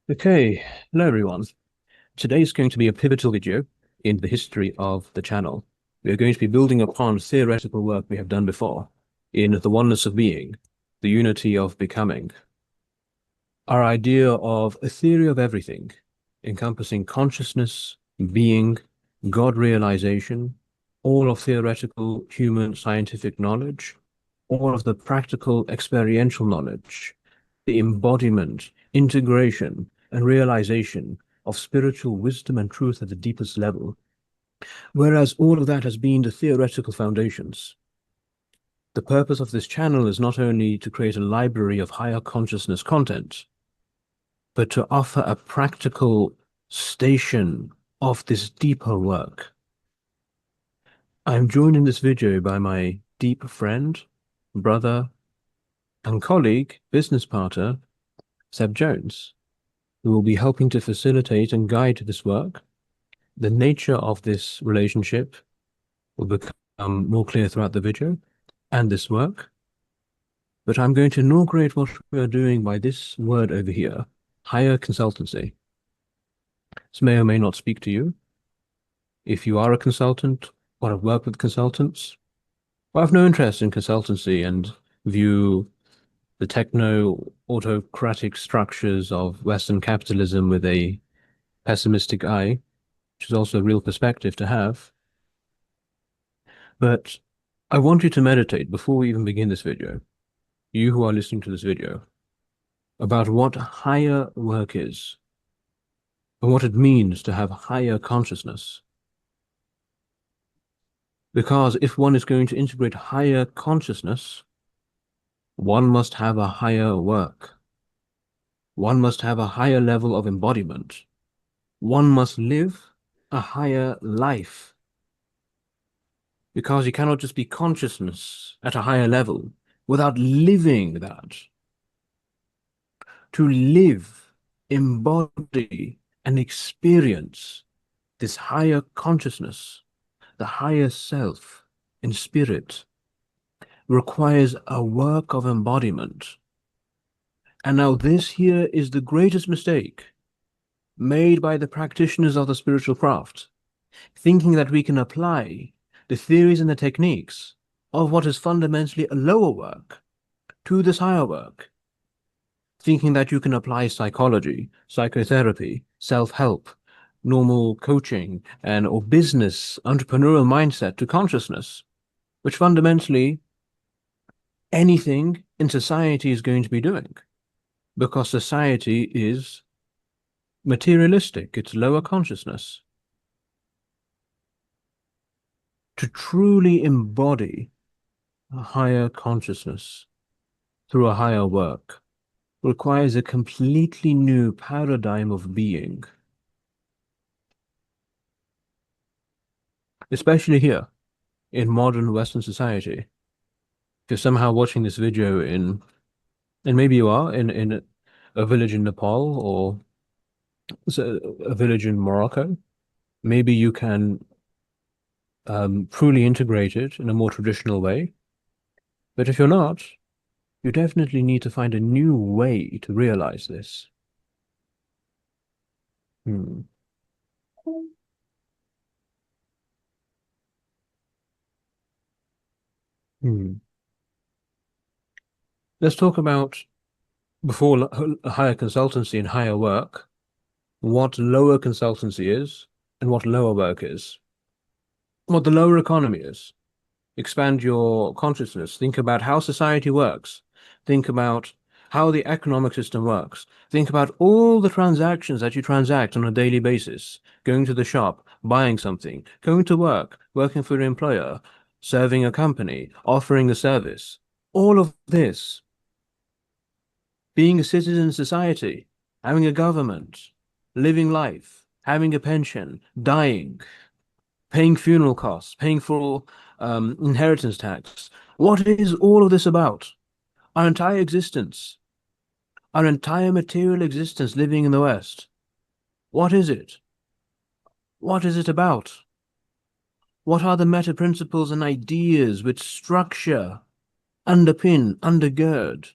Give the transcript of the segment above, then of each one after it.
Okay, hello everyone. Today is going to be a pivotal video in the history of the channel. We are going to be building upon theoretical work we have done before in the oneness of being, the unity of becoming. Our idea of a theory of everything, encompassing consciousness, being, God realization, all of theoretical human scientific knowledge, all of the practical experiential knowledge, the embodiment, integration, and realization of spiritual wisdom and truth at the deepest level, whereas all of that has been the theoretical foundations. The purpose of this channel is not only to create a library of higher consciousness content, but to offer a practical station of this deeper work. I'm joined in this video by my deep friend, brother, and colleague, business partner, Seb Jones, who will be helping to facilitate and guide this work. The nature of this relationship will become more clear throughout the video and this work. But I'm going to inaugurate what we're doing by this word over here, higher consultancy. This may or may not speak to you. If you are a consultant or have worked with consultants, or have no interest in consultancy and view the techno-autocratic structures of Western capitalism with a pessimistic eye, which is also a real perspective to have. But I want you to meditate before we even begin this video, you who are listening to this video, about what higher work is and what it means to have higher consciousness. Because if one is going to integrate higher consciousness, one must have a higher work. One must have a higher level of embodiment. One must live a higher life. Because you cannot just be consciousness at a higher level without living that. To live, embody, and experience this higher consciousness, the higher self in spirit, requires a work of embodiment. And now this here is the greatest mistake made by the practitioners of the spiritual craft, thinking that we can apply the theories and the techniques of what is fundamentally a lower work to this higher work, thinking that you can apply psychology, psychotherapy, self-help, normal coaching, and or business, entrepreneurial mindset to consciousness, which fundamentally anything in society is going to be doing, because society is materialistic, it's lower consciousness. To truly embody a higher consciousness through a higher work requires a completely new paradigm of being. Especially here in modern Western society. If you're somehow watching this video and maybe you are in a village in Nepal or a village in Morocco, maybe you can truly integrate it in a more traditional way. But if you're not, you definitely need to find a new way to realize this. Hmm. Hmm. Let's talk about, before higher consultancy and higher work, what lower consultancy is and what lower work is, what the lower economy is. Expand your consciousness. Think about how society works. Think about how the economic system works. Think about all the transactions that you transact on a daily basis. Going to the shop, buying something, going to work, working for an employer, serving a company, offering a service. All of this, being a citizen in society, having a government, living life, having a pension, dying, paying funeral costs, paying for inheritance tax. What is all of this about? Our entire existence, our entire material existence living in the West. What is it? What is it about? What are the meta principles and ideas which structure, underpin, undergird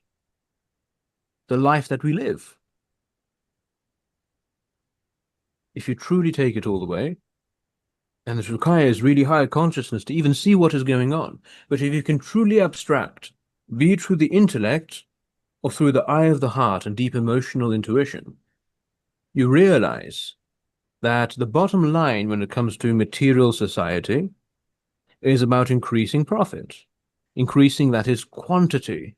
the life that we live? if you truly take it all the way, and this requires really high consciousness to even see what is going on. But if you can truly abstract, be it through the intellect or through the eye of the heart and deep emotional intuition, you realize that the bottom line when it comes to material society is about increasing profit, increasing that is quantity,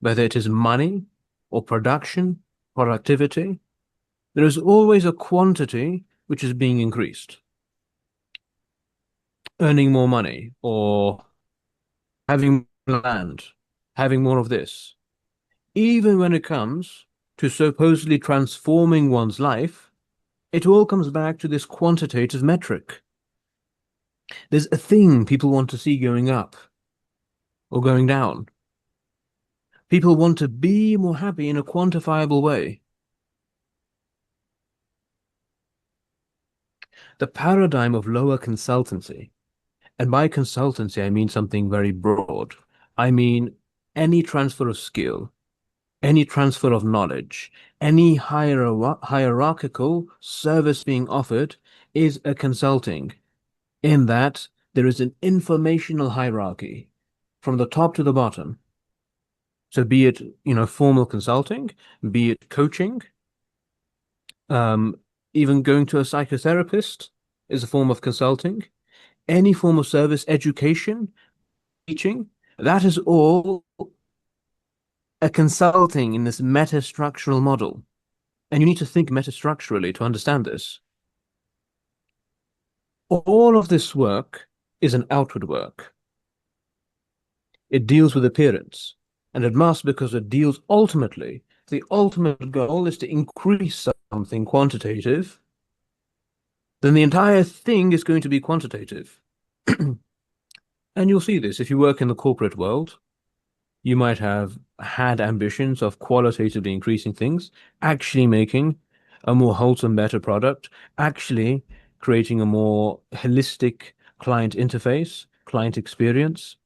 whether it is money or production, productivity. There is always a quantity which is being increased. Earning more money or having land, having more of this. Even when it comes to supposedly transforming one's life, it all comes back to this quantitative metric. There's a thing people want to see going up or going down. People want to be more happy in a quantifiable way. The paradigm of lower consultancy, and by consultancy, I mean something very broad. I mean any transfer of skill, any transfer of knowledge, any hierarchical service being offered is a consulting, in that there is an informational hierarchy from the top to the bottom. So be it, formal consulting, be it coaching, um, even going to a psychotherapist is a form of consulting. Any form of service, education, teaching, that is all a consulting in this meta-structural model. And you need to think meta-structurally to understand this. All of this work is an outward work. It deals with appearance, and it must because it deals ultimately. The ultimate goal is to increase something quantitative, then the entire thing is going to be quantitative. And you'll see this if you work in the corporate world. You might have had ambitions of qualitatively increasing things, actually making a more wholesome, better product, actually creating a more holistic client interface, client experience,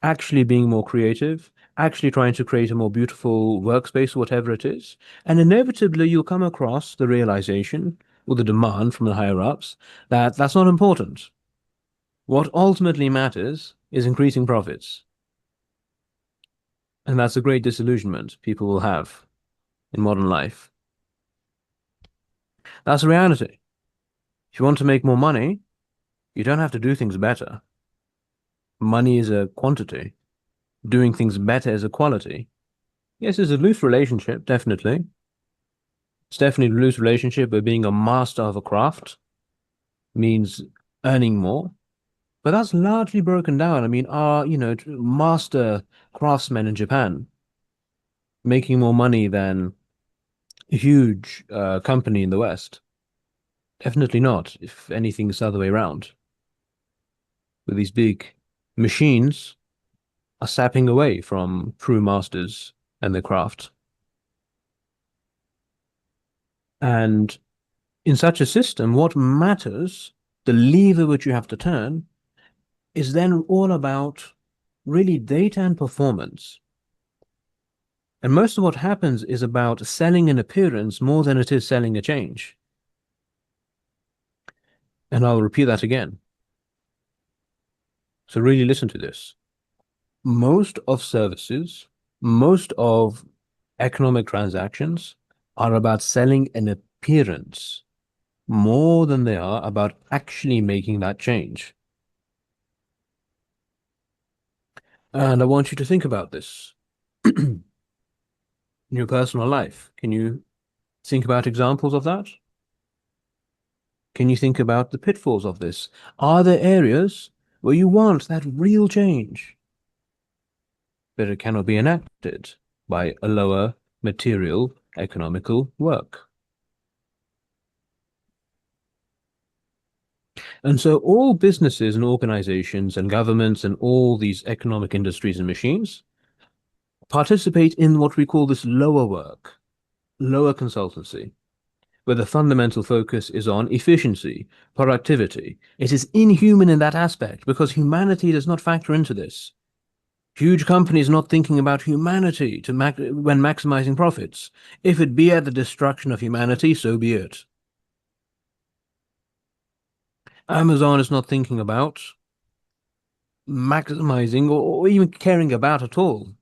actually being more creative, actually trying to create a more beautiful workspace, whatever it is. And inevitably, you'll come across the realization or the demand from the higher ups that that's not important. What ultimately matters is increasing profits. And that's a great disillusionment people will have in modern life. That's a reality. If you want to make more money, you don't have to do things better. Money is a quantity. Doing things better is a quality. Yes, it's a loose relationship, definitely. It's definitely a loose relationship where being a master of a craft means earning more. But that's largely broken down. I mean, our, master craftsmen in Japan making more money than a huge company in the West. Definitely not. If anything, it's the other way around. With these big machines are sapping away from true masters and their craft. And in such a system, what matters, the lever which you have to turn, is then all about really data and performance. And most of what happens is about selling an appearance more than it is selling a change. And I'll repeat that again. So really listen to this. Most of services, most of economic transactions are about selling an appearance more than they are about actually making that change. And I want you to think about this in your personal life. Can you think about examples of that? Can you think about the pitfalls of this? Are there areas where you want that real change, but it cannot be enacted by a lower material economical work? And so all businesses and organizations and governments and all these economic industries and machines participate in what we call this lower work, lower consultancy, where the fundamental focus is on efficiency, productivity. It is inhuman in that aspect because humanity does not factor into this. Huge companies not thinking about humanity when maximizing profits. If it be at the destruction of humanity, so be it. Amazon is not thinking about maximizing or even caring about at all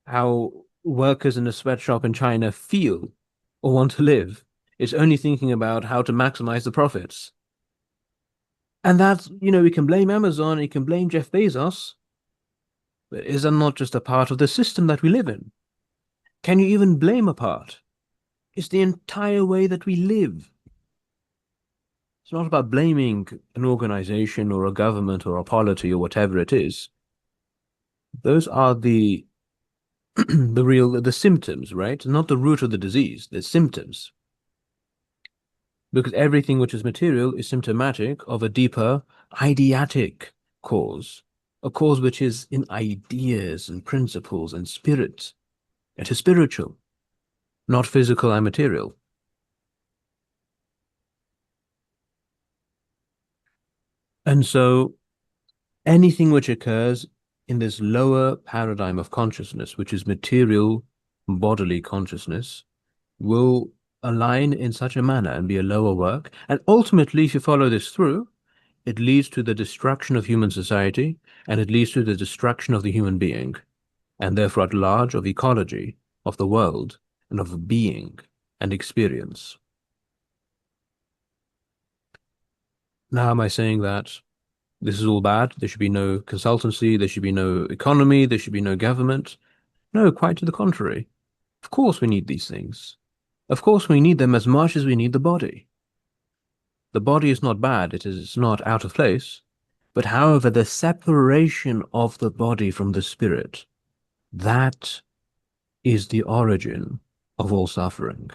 how workers in a sweatshop in China feel or want to live. It's only thinking about how to maximize the profits. And that's, we can blame Amazon, you can blame Jeff Bezos, but is that not just a part of the system that we live in? Can you even blame a part? It's the entire way that we live. It's not about blaming an organization or a government or a polity or whatever it is. Those are the the symptoms, right? Not the root of the disease, the symptoms. Because everything which is material is symptomatic of a deeper ideatic cause, a cause which is in ideas and principles and spirit. It is spiritual, not physical and material. And so anything which occurs in this lower paradigm of consciousness, which is material bodily consciousness, will align in such a manner and be a lower work. And ultimately, if you follow this through, it leads to the destruction of human society, and it leads to the destruction of the human being, and therefore at large of ecology, of the world, and of being and experience. Now, am I saying that this is all bad? There should be no consultancy, there should be no economy, there should be no government? No, quite to the contrary. Of course we need these things. Of course we need them as much as we need the body. The body is not bad, it is not out of place, but however, the separation of the body from the spirit, that is the origin of all suffering.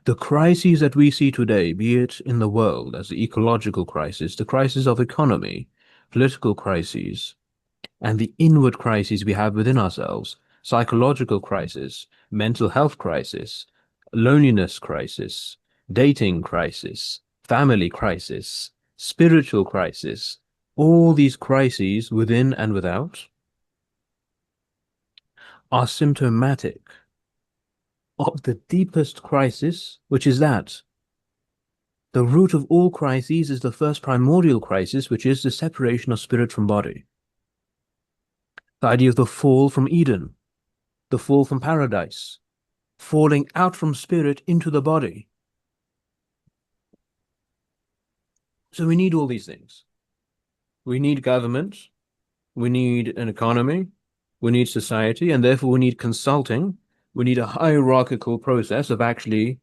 The crises that we see today, be it in the world as the ecological crisis, the crisis of economy, political crises, and the inward crises we have within ourselves, psychological crisis, mental health crisis, loneliness crisis, dating crisis, family crisis, spiritual crisis, all these crises within and without are symptomatic of the deepest crisis, which is that the root of all crises is the first primordial crisis, which is the separation of spirit from body. The idea of the fall from Eden, the fall from paradise, falling out from spirit into the body. So we need all these things. We need government, we need an economy, we need society, and therefore we need consulting. We need a hierarchical process of actually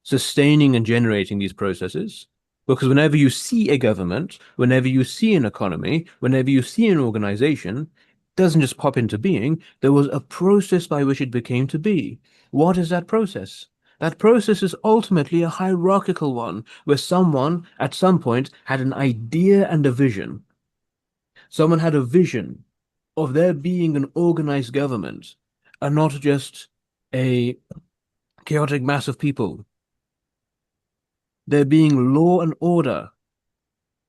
sustaining and generating these processes. Because whenever you see a government, whenever you see an economy, whenever you see an organization, it doesn't just pop into being. There was a process by which it became to be. What is that process? That process is ultimately a hierarchical one, where someone at some point had an idea and a vision. Someone had a vision of there being an organized government and not just a chaotic mass of people. There being law and order,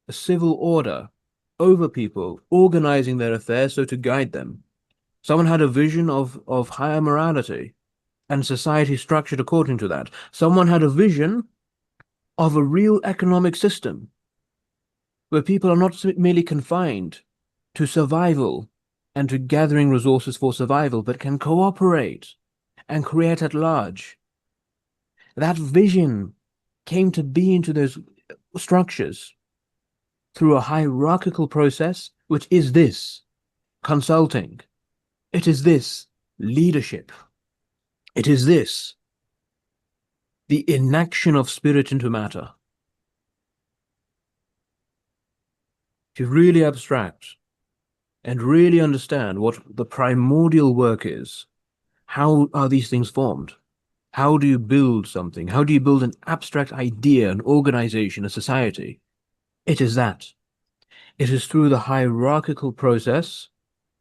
a civil order over people, organizing their affairs so to guide them. Someone had a vision of higher morality and society structured according to that. Someone had a vision of a real economic system where people are not merely confined to survival and to gathering resources for survival, but can cooperate and create at large. That vision came to be into those structures through a hierarchical process, which is this consulting. It is this leadership. It is this the inaction of spirit into matter. If you really abstract and really understand what the primordial work is, how are these things formed? How do you build something? How do you build an abstract idea, an organization, a society? It is that. It is through the hierarchical process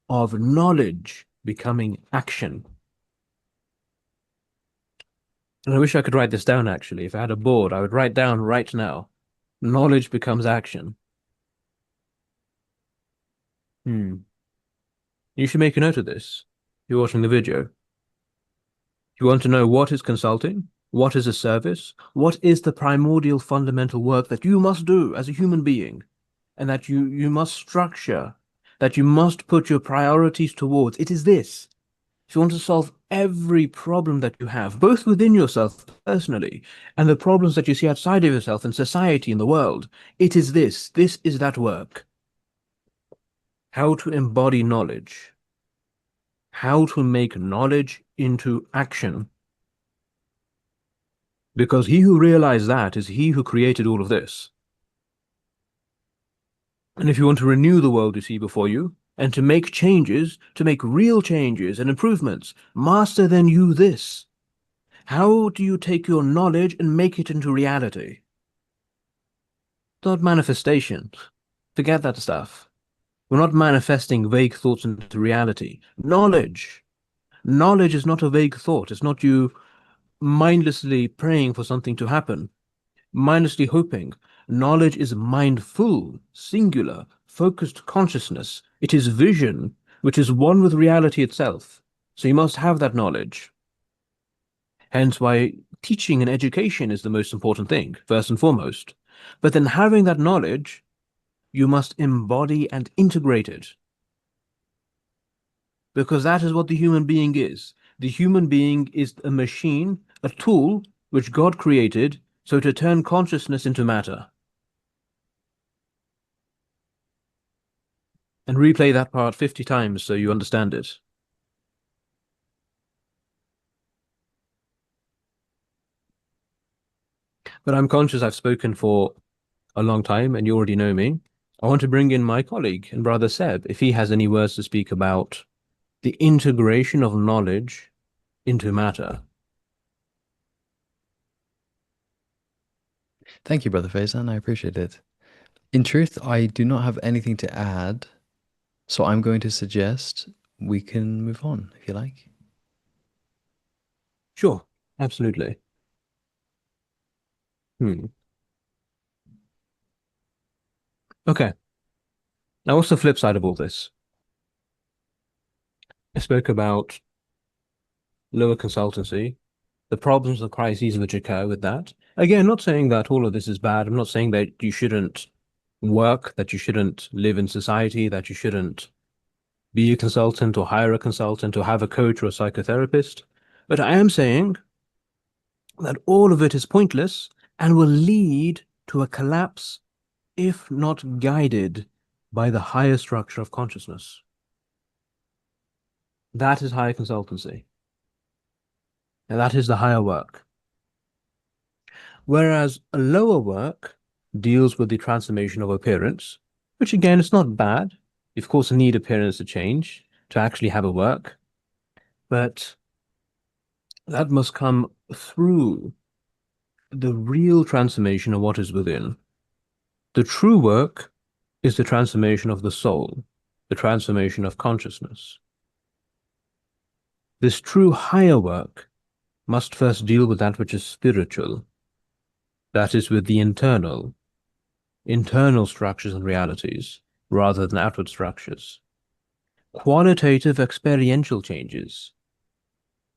of knowledge becoming action. And I wish I could write this down actually. If I had a board, I would write down right now. Knowledge becomes action. You should make a note of this. You're watching the video. You want to know what is consulting? What is a service? What is the primordial fundamental work that you must do as a human being and that you must structure, that you must put your priorities towards? It is this. If you want to solve every problem that you have, both within yourself personally and the problems that you see outside of yourself in society, in the world, it is this. This is that work. How to embody knowledge. How to make knowledge into action. Because he who realized that is he who created all of this. And if you want to renew the world you see before you, and to make changes, to make real changes and improvements, master then you this. How do you take your knowledge and make it into reality? Not manifestation. Forget that stuff. We're not manifesting vague thoughts into reality. Knowledge. Knowledge is not a vague thought. It's not you mindlessly praying for something to happen, mindlessly hoping. Knowledge is mindful, singular, focused consciousness. It is vision, which is one with reality itself. So you must have that knowledge. Hence why teaching and education is the most important thing, first and foremost. But then having that knowledge, you must embody and integrate it. Because that is what the human being is. The human being is a machine, a tool which God created so to turn consciousness into matter. And replay that part 50 times so you understand it. But I'm conscious I've spoken for a long time and you already know me. I want to bring in my colleague and brother Seb, if he has any words to speak about the integration of knowledge into matter. Thank you, Brother Faizan. I appreciate it. In truth, I do not have anything to add, so I'm going to suggest we can move on, if you like. Sure, absolutely. Okay. Now, what's the flip side of all this? I spoke about lower consultancy, the problems and crises which occur with that. Again, not saying that all of this is bad. I'm not saying that you shouldn't work, that you shouldn't live in society, that you shouldn't be a consultant or hire a consultant or have a coach or a psychotherapist. But I am saying that all of it is pointless and will lead to a collapse if not guided by the higher structure of consciousness. That is higher consultancy. And that is the higher work. Whereas a lower work deals with the transformation of appearance, which again is not bad. You of course need appearance to change to actually have a work, but that must come through the real transformation of what is within. The true work is the transformation of the soul, the transformation of consciousness. This true higher work must first deal with that which is spiritual, that is with the internal structures and realities, rather than outward structures. Qualitative experiential changes.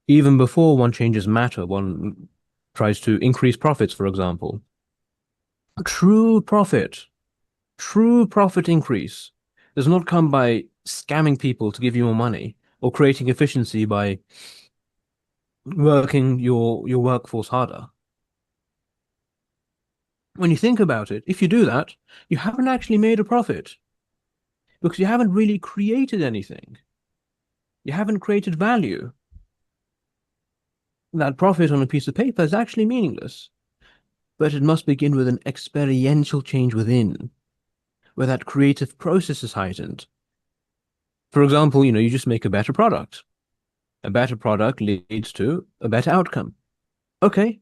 Even before one changes matter, one tries to increase profits, for example. True profit increase does not come by scamming people to give you more money or creating efficiency by working your workforce harder. When you think about it, if you do that, you haven't actually made a profit because you haven't really created anything. You haven't created value. That profit on a piece of paper is actually meaningless, but it must begin with an experiential change within, where that creative process is heightened. For example, you just make a better product. A better product leads to a better outcome. Okay,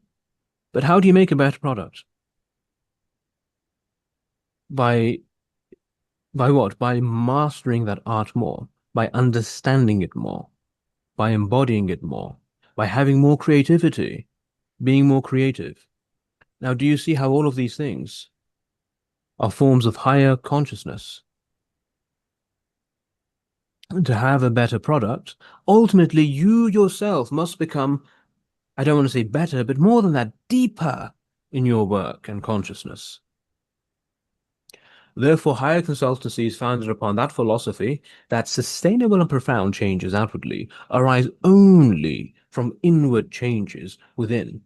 but how do you make a better product? By what? By mastering that art more, by understanding it more, by embodying it more, by having more creativity, being more creative. Now, do you see how all of these things are forms of higher consciousness? To have a better product, ultimately you yourself must become I don't want to say better, but more than that, deeper in your work and consciousness. Therefore, higher consultancy is founded upon that philosophy that sustainable and profound changes outwardly arise only from inward changes within.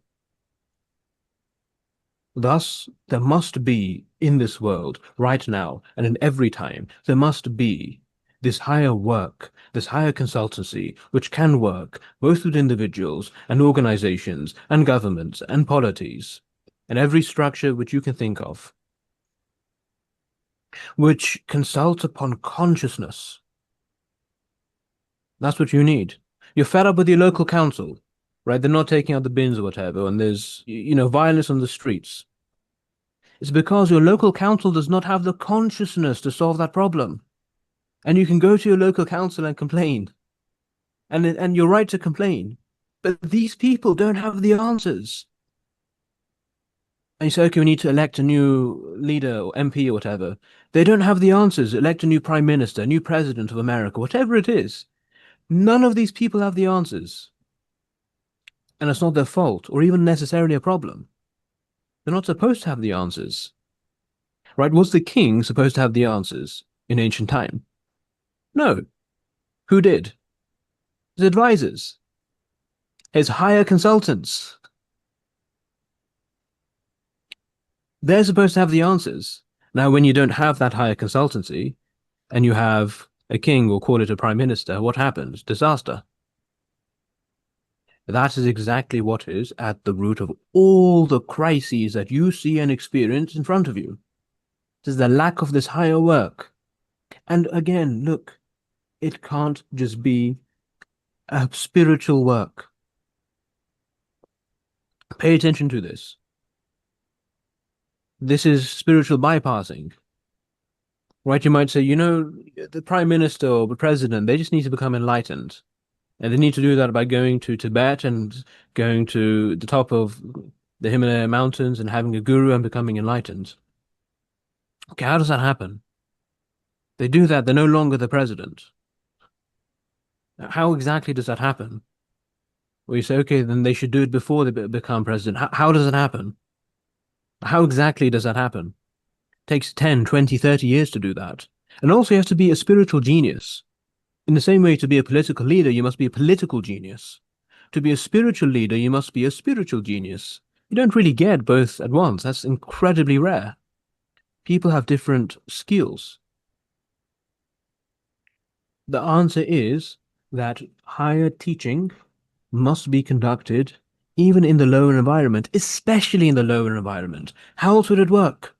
Thus, there must be in this world, right now, and in every time, there must be this higher work, this higher consultancy, which can work both with individuals and organizations and governments and polities, and every structure which you can think of, which consults upon consciousness. That's what you need. You're fed up with your local council, right? They're not taking out the bins or whatever, and there's, violence on the streets. It's because your local council does not have the consciousness to solve that problem. And you can go to your local council and complain. And you're right to complain. But these people don't have the answers. And you say, okay, we need to elect a new leader or MP or whatever. They don't have the answers. Elect a new prime minister, a new president of America, whatever it is. None of these people have the answers. And it's not their fault or even necessarily a problem. They're not supposed to have the answers. Right? Was the king supposed to have the answers in ancient time? No. Who did? His advisors, his higher consultants. They're supposed to have the answers. Now, when you don't have that higher consultancy and you have a king, or call it a prime minister, what happens? Disaster. That is exactly what is at the root of all the crises that you see and experience in front of you. It is the lack of this higher work. And again, look, it can't just be a spiritual work. Pay attention to this. This is spiritual bypassing. Right? You might say, the prime minister or the president, they just need to become enlightened. And they need to do that by going to Tibet and going to the top of the Himalaya mountains and having a guru and becoming enlightened. Okay, how does that happen? They do that, they're no longer the president. How exactly does that happen? Well, you say, okay, then they should do it before they become president. How does it happen? How exactly does that happen? It takes 10, 20, 30 years to do that. And also you have to be a spiritual genius. In the same way, to be a political leader, you must be a political genius. To be a spiritual leader, you must be a spiritual genius. You don't really get both at once. That's incredibly rare. People have different skills. The answer is that higher teaching must be conducted even in the lower environment, especially in the lower environment. How else would it work?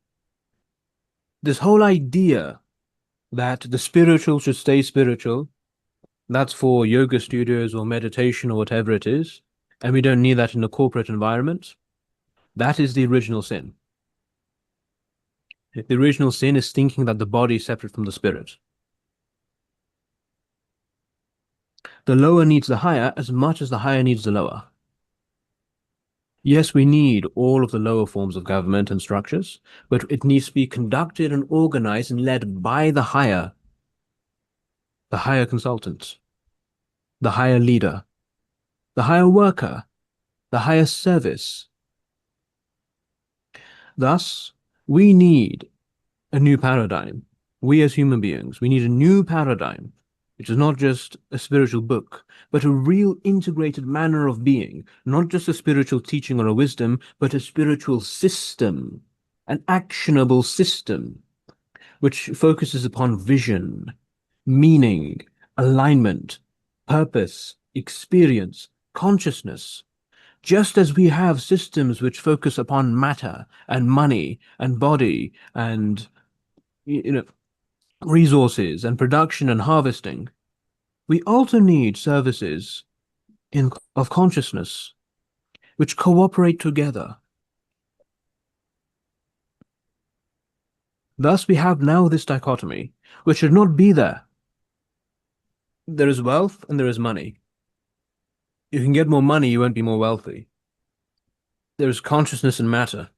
This whole idea that the spiritual should stay spiritual, that's for yoga studios or meditation or whatever it is, and we don't need that in a corporate environment. That is the original sin. The original sin is thinking that the body is separate from the spirit. The lower needs the higher as much as the higher needs the lower. Yes, we need all of the lower forms of government and structures, but it needs to be conducted and organized and led by the higher consultant, the higher leader, the higher worker, the higher service. Thus, we need a new paradigm. We as human beings, we need a new paradigm, which is not just a spiritual book, but a real integrated manner of being, not just a spiritual teaching or a wisdom, but a spiritual system, an actionable system, which focuses upon vision, meaning, alignment, purpose, experience, consciousness. Just as we have systems which focus upon matter and money and body and resources and production and harvesting, we also need services of consciousness which cooperate together. Thus we have now this dichotomy, which should not be there. There is wealth and there is money. You can get more money, you won't be more wealthy. There is consciousness and matter.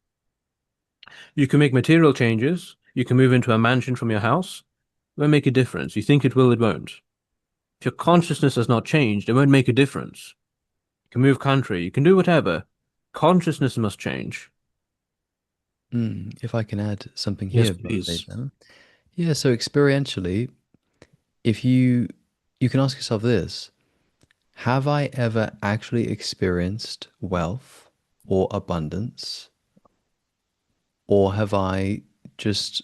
You can make material changes. You can move into a mansion from your house. It won't make a difference. You think it will, it won't. If your consciousness has not changed, it won't make a difference. You can move country, you can do whatever. Consciousness must change. If I can add something Yes, here briefly, please. then. Yeah, so experientially, if you can ask yourself this, have I ever actually experienced wealth or abundance, or have I just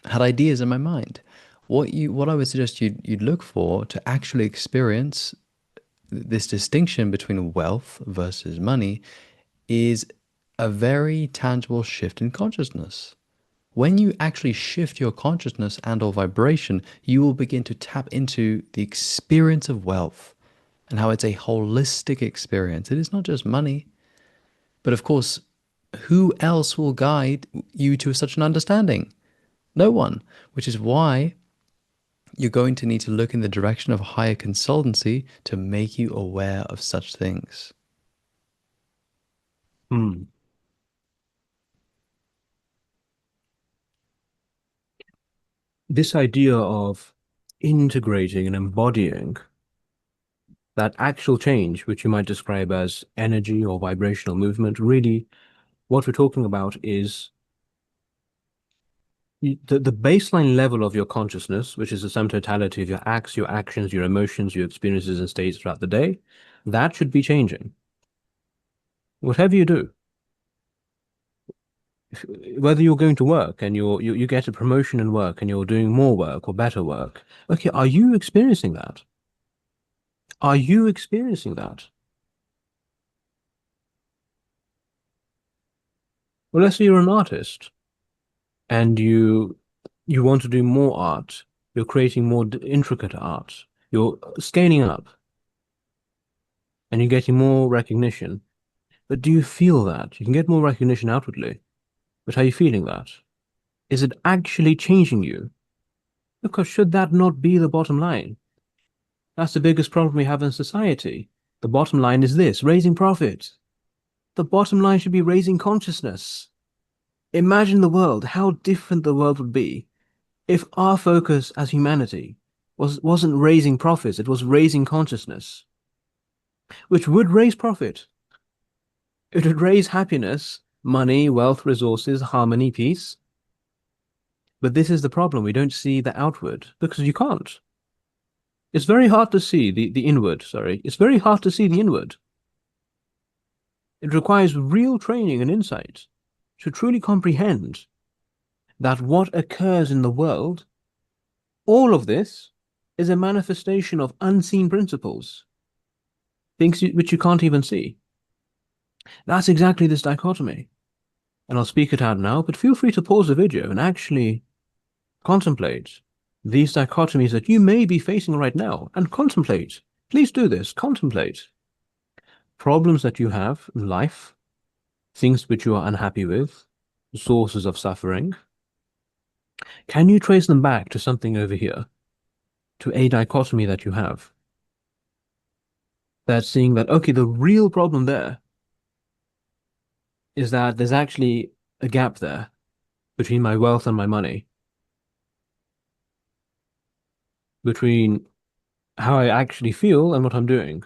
had ideas in my mind? What I would suggest you'd look for to actually experience this distinction between wealth versus money is a very tangible shift in consciousness. When you actually shift your consciousness and or vibration, you will begin to tap into the experience of wealth and how it's a holistic experience. It is not just money, but of course, who else will guide you to such an understanding? No one, which is why you're going to need to look in the direction of higher consultancy to make you aware of such things. Hmm. This idea of integrating and embodying that actual change, which you might describe as energy or vibrational movement, really what we're talking about is the baseline level of your consciousness, which is the sum totality of your acts, your actions, your emotions, your experiences and states throughout the day, that should be changing. Whatever you do, whether you're going to work and you get a promotion in work and you're doing more work or better work, okay, are you experiencing that? Are you experiencing that? Well, let's say you're an artist and you want to do more art. You're creating more intricate art. You're scaling up and you're getting more recognition. But do you feel that? You can get more recognition outwardly, but are you feeling that? Is it actually changing you? Because should that not be the bottom line? That's the biggest problem we have in society. The bottom line is this, raising profit. The bottom line should be raising consciousness. Imagine the world, how different the world would be if our focus as humanity wasn't raising profits, it was raising consciousness, which would raise profit. It would raise happiness, money, wealth, resources, harmony, peace. But this is the problem. We don't see the outward because you can't. It's very hard to see the inward, sorry. It's very hard to see the inward. It requires real training and insight to truly comprehend that what occurs in the world, all of this, is a manifestation of unseen principles, things which you can't even see. That's exactly this dichotomy. And I'll speak it out now, but feel free to pause the video and actually contemplate these dichotomies that you may be facing right now and contemplate. Please do this. Contemplate problems that you have in life, things which you are unhappy with, sources of suffering. Can you trace them back to something over here, to a dichotomy that you have? That's seeing that, okay, the real problem there is that there's actually a gap there between my wealth and my money, between how I actually feel and what I'm doing.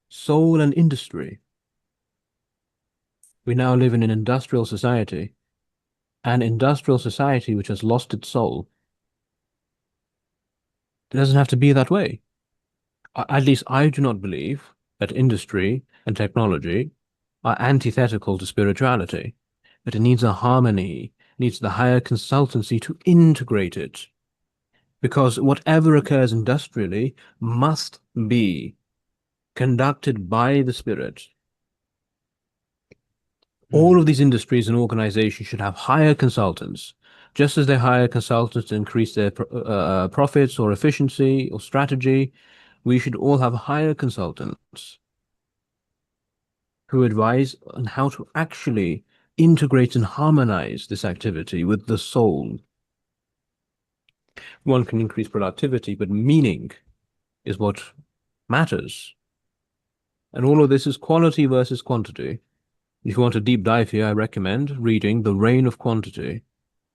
Soul and industry. We now live in an industrial society, an industrial society which has lost its soul. It doesn't have to be that way. At least I do not believe that industry and technology are antithetical to spirituality, but it needs a harmony, needs the higher consultancy to integrate it. Because whatever occurs industrially must be conducted by the spirit. All of these industries and organizations should have higher consultants, just as they hire consultants to increase their profits or efficiency or strategy. We should all have higher consultants who advise on how to actually integrate and harmonize this activity with the soul. One can increase productivity, but meaning is what matters. And all of this is quality versus quantity. If you want a deep dive here, I recommend reading The Reign of Quantity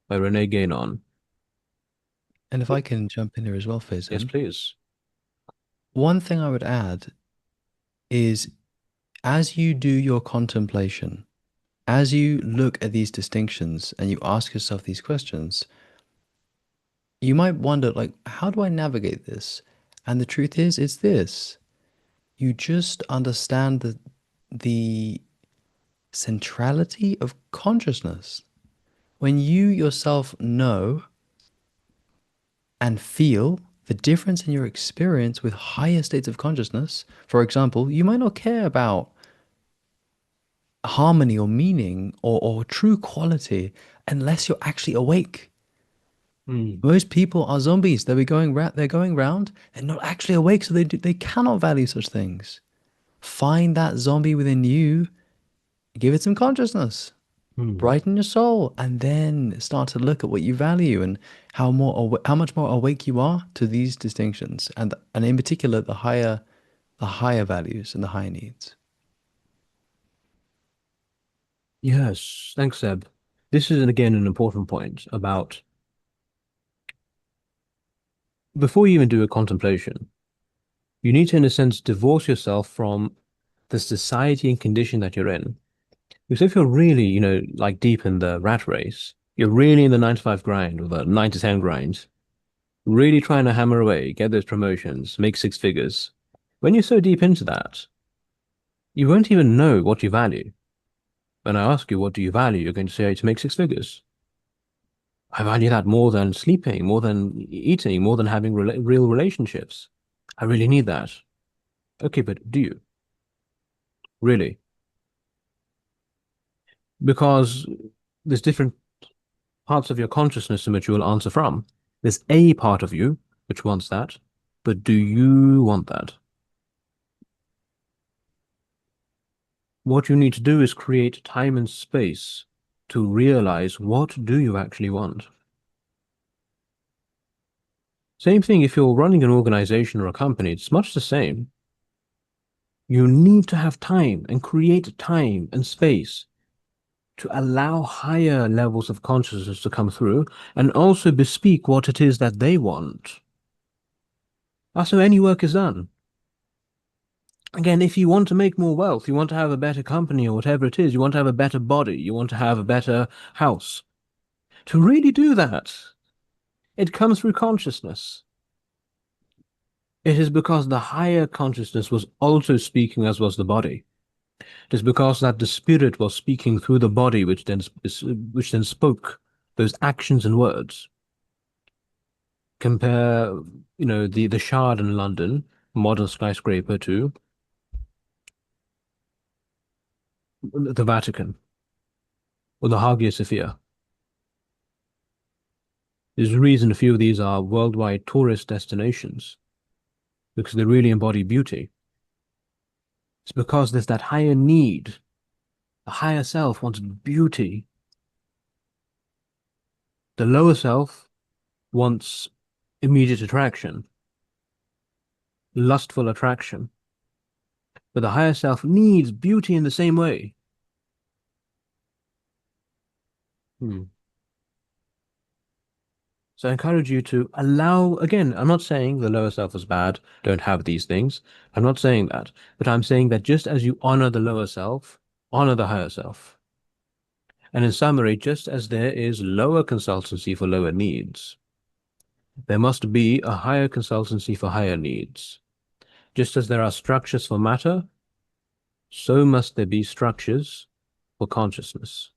by Rene Guénon. And if I can jump in here as well, Yes, Faizan, please. one thing I would add is as you do your contemplation, as you look at these distinctions and you ask yourself these questions, you might wonder, like, how do I navigate this? And the truth is, it's this. You just understand the centrality of consciousness. When you yourself know and feel the difference in your experience with higher states of consciousness, for example, you might not care about harmony or meaning or true quality unless you're actually awake. Hmm. Most people are zombies. They're going round. They're not actually awake, so they cannot value such things. Find that zombie within you. Give it some consciousness. Hmm. Brighten your soul, and then start to look at what you value and how much more awake you are to these distinctions, and in particular the higher values and the higher needs. Yes, thanks, Seb. This is again an important point about before you even do a contemplation, you need to, in a sense, divorce yourself from the society and condition that you're in. Because if you're really, like deep in the rat race, you're really in the 9 to 5 grind or the 9 to 10 grind, really trying to hammer away, get those promotions, make 6 figures. When you're so deep into that, you won't even know what you value. When I ask you, what do you value? You're going to say, to make 6 figures. I value that more than sleeping, more than eating, more than having real relationships. I really need that. Okay, but do you? Really? Because there's different parts of your consciousness in which you will answer from. There's a part of you which wants that, but do you want that? What you need to do is create time and space to realize what do you actually want. Same thing if you're running an organization or a company, it's much the same. You need to have time and create time and space to allow higher levels of consciousness to come through and also bespeak what it is that they want. That's how any work is done. Again, if you want to make more wealth, you want to have a better company or whatever it is, you want to have a better body, you want to have a better house. To really do that, it comes through consciousness. It is because the higher consciousness was also speaking as was the body. It is because that the spirit was speaking through the body, which then spoke those actions and words. Compare, the Shard in London, modern skyscraper, to the Vatican or the Hagia Sophia. There's a reason a few of these are worldwide tourist destinations because they really embody beauty. It's because there's that higher need. The higher self wants beauty. The lower self wants immediate attraction, lustful attraction. But the higher self needs beauty in the same way. Hmm. So I encourage you to allow, again, I'm not saying the lower self is bad, don't have these things. I'm not saying that. But I'm saying that just as you honor the lower self, honor the higher self. And in summary, just as there is lower consultancy for lower needs, there must be a higher consultancy for higher needs. Just as there are structures for matter, so must there be structures for consciousness.